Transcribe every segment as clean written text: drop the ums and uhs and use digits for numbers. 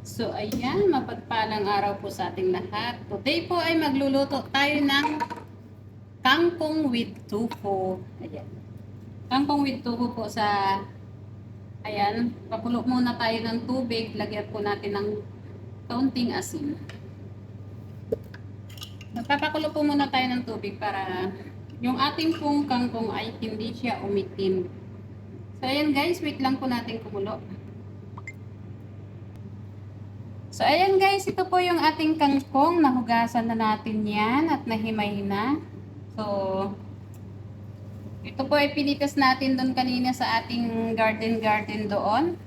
So ayan, mapagpalang araw po sa ating lahat. Today po ay magluluto tayo ng kangkong with tofu. Ayan. Kangkong with tofu po sa, ayan, pakulo muna tayo ng tubig. Lagyan po natin ng kaunting asin. Magpapakulo po muna tayo ng tubig para yung ating pong kangkong ay hindi siya umitim. So ayan guys, wait lang po natin kumulo. So, ayan guys, ito po yung ating kangkong. Nahugasan na natin yan at nahimay na. So, ito po ay pinitas natin doon kanina sa ating garden doon.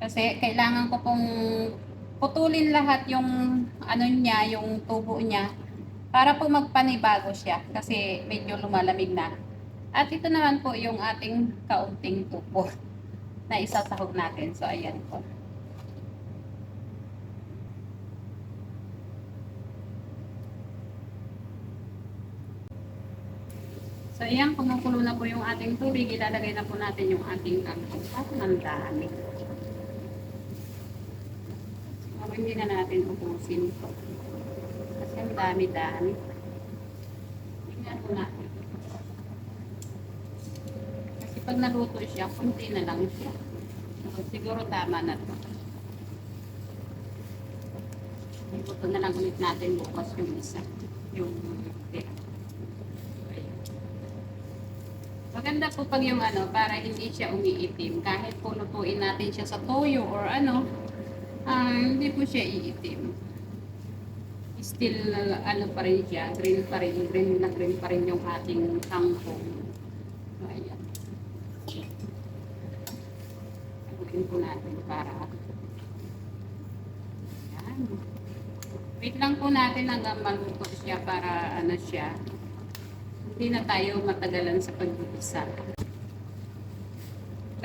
Kasi kailangan ko pong putulin lahat yung ano niya, yung tubo niya. Para po magpanibago siya kasi medyo lumalamig na. At ito naman po yung ating kaunting tubo na isasahog natin. So, ayan po. So, ayan, kumukulo na po yung ating tubig. Ilalagay na po natin yung ating kangkong. At ang dami. So, hindi na natin ubusin po. Kasi ang dami-dami. Tingnan po natin. Kasi pag naluto siya, kunti na lang siya. So, siguro tama na to. Iluto na lang ulit natin bukas yung isa. Yung maganda po pag yung ano, para hindi siya umiitim. Kahit po lutuin natin siya sa toyo or ano, hindi po siya iitim. Still, ano pa rin siya, green pa rin, green pa rin yung ating kangkong. So, ayan. Abutin po natin para, ayan. Wait lang po natin hanggang maluto siya para ano siya, hindi na tayo matagalan sa pag-uisa.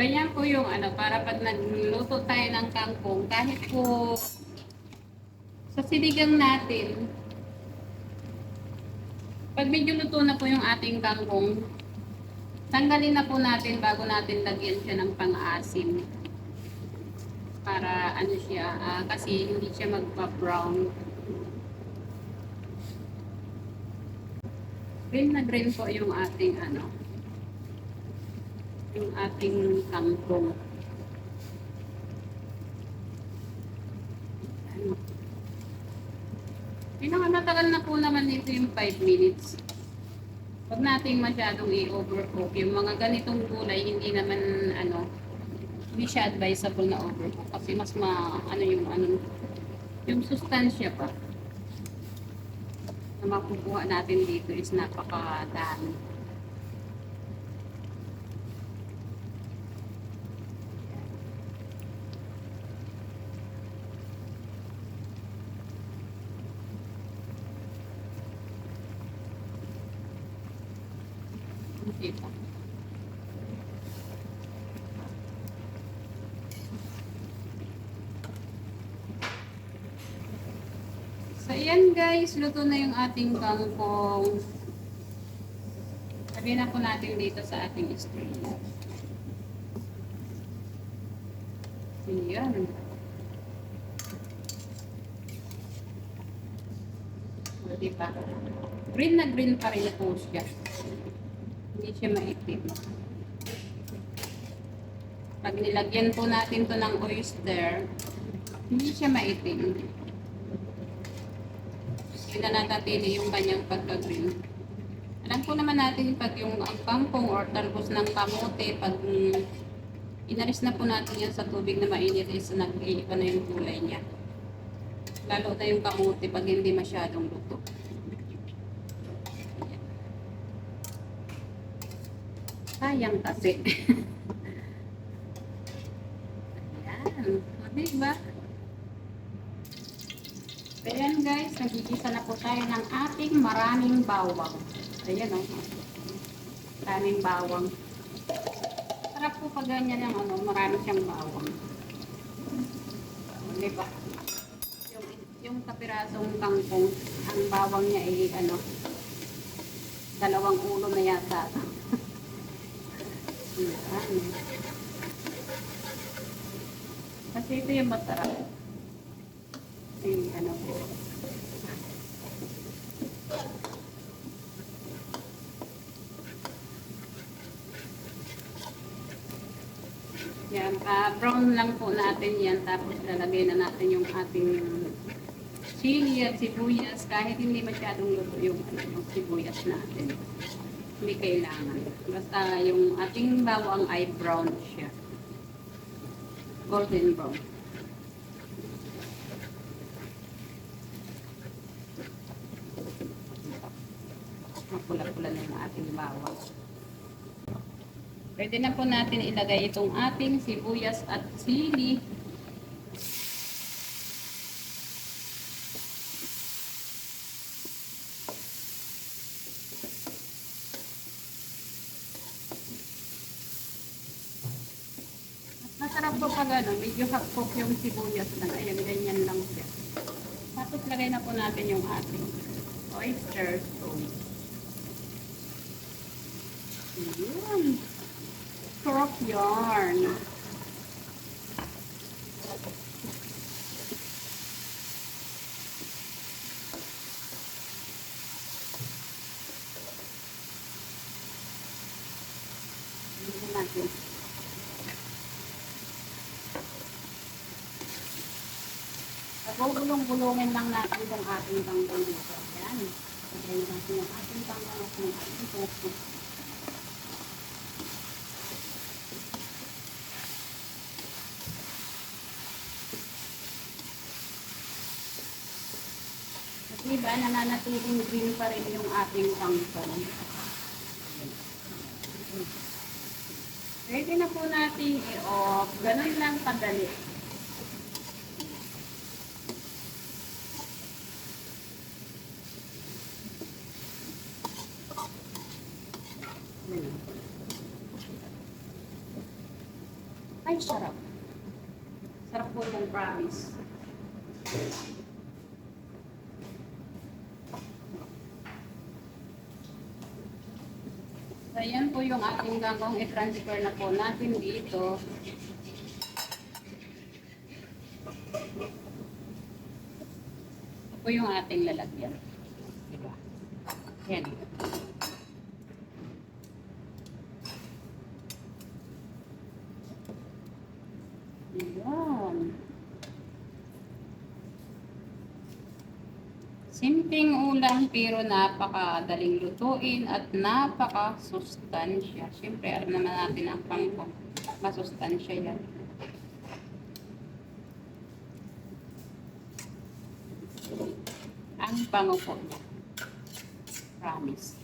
Ganyan po yung ano, para pag nagluto tayo ng kangkong, kahit po sa sinigang natin, pag medyo luto na po yung ating kangkong, tanggalin na po natin bago natin lagyan siya ng pang-asim. Para ano siya, kasi hindi siya magpa-brown. Green na green po yung ating ano, yung ating kangkong. Pinakamatagal na po naman ito yung 5 minutes. Huwag nating masyadong i-overcook. Yung mga ganitong gulay, hindi naman ano, hindi siya advisable na overcook. Kasi mas ano yung sustansya pa na makukuha natin dito is napakadami. Dito. So, ayan guys, luto na yung ating kangkong. Sabihin na po natin dito sa ating strainer. Ayan. So, diba? Green na green pa rin po siya. Hindi siya maitim. Pag nilagyan po natin to ng oyster, hindi siya maitim. Hindi na natatili yung kanyang pagka-green. Alam po naman natin pag yung kangkong or talbos ng kamote, pag inalis na po natin yan sa tubig na mainit is nag-iiba na yung kulay niya. Lalo na yung kamote pag hindi masyadong luto. Sayang kasi. Ayan. O, diba? Ayan guys, nagigisa na po tayo ng ating maraming bawang. Ayan o. Maraming bawang. Sarap po pag ganyan yung ano, marami siyang bawang. Diba? Yung kapirasong kangkong, ang bawang niya ay ano, 2 ulo na yata. Ayan. Kasi ito yung masarap. Ay, ano po. Yan, brown lang po natin yan. Tapos lalagay na natin yung ating chili at sibuyas. Kahit hindi masyadong luto yung, yung sibuyas natin. Hindi kailangan. Basta yung ating bawang ay brown siya. Golden brown. Mapula-pula na yung ating bawang. Pwede na po natin ilagay itong ating sibuyas at sili. Masarap po pag ano, medyo hapok yung sibuyas lang. Ayan, ganyan lang siya. Tapos lagay na po natin yung ating oyster sauce. Ayan. Sarap yarn. Tignan natin. Gulong-gulungin lang natin yung ating tanggal dito. Ayan. Lagyan natin yung ating tanggal at yung ating tofu. At diba, nananatiling green pa rin yung ating tanggal. Ready na po natin i-off. Ganun lang kadali. Ay, sarap. Sarap po yung promise. So, yan po yung ating gagawang i-transfer na po natin dito. Ito po yung ating lalagyan. Diba? Yan. Ayan. Simpleng ulam pero napakadaling lutuin at napaka-sustansya. Siyempre, alam naman natin ang pangko. Masustansya yan. Ang pango po niya. Promise.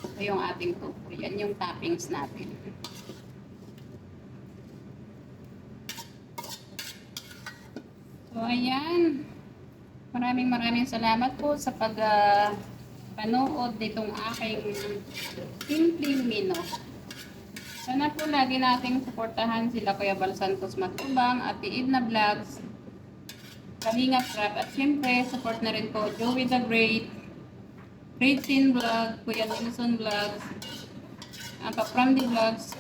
Ito yung ating tofu. Yan yung toppings natin. So, ayan. Maraming salamat po sa panood nitong aking simpleng menu. Sana po lagi nating suportahan sila Kuya Bal Santos Matubang at Edna Vlogs, Kalingap Rap, at siyempre support na rin po Joey the Great, Great Teen Vlog, Kuya Nilson Vlogs, Papramdi Vlogs,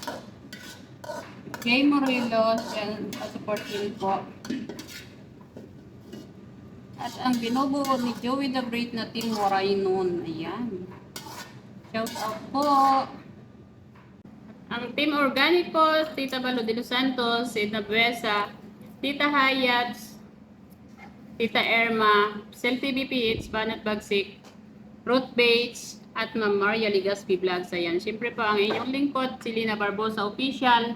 Jay Morelos, and support din po. At ang binubuo ni Joey the Great na Team Waray noon. Ayan. Shout out po. Ang Team Organicos, Tita Balo de los Santos, Tita Buesa, Tita Hayat, Tita Erma, Cell TVPH, Banat Bagsik, Ruth Bates, at Ma'am Maria Ligaspi Vlogs. Ayan. Siyempre po ang inyong lingkod, si Lina Barbosa Official.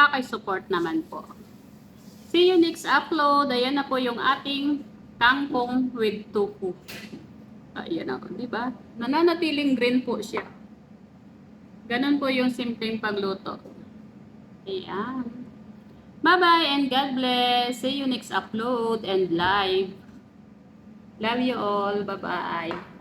Pakisupport naman po. See you next upload. Ayan na po yung ating kangkong with tofu. Ayan ako, di ba? Nananatiling green po siya. Ganon po yung simpleng pagluto. Ayan. Bye-bye and God bless. See you next upload and live. Love you all. Bye-bye.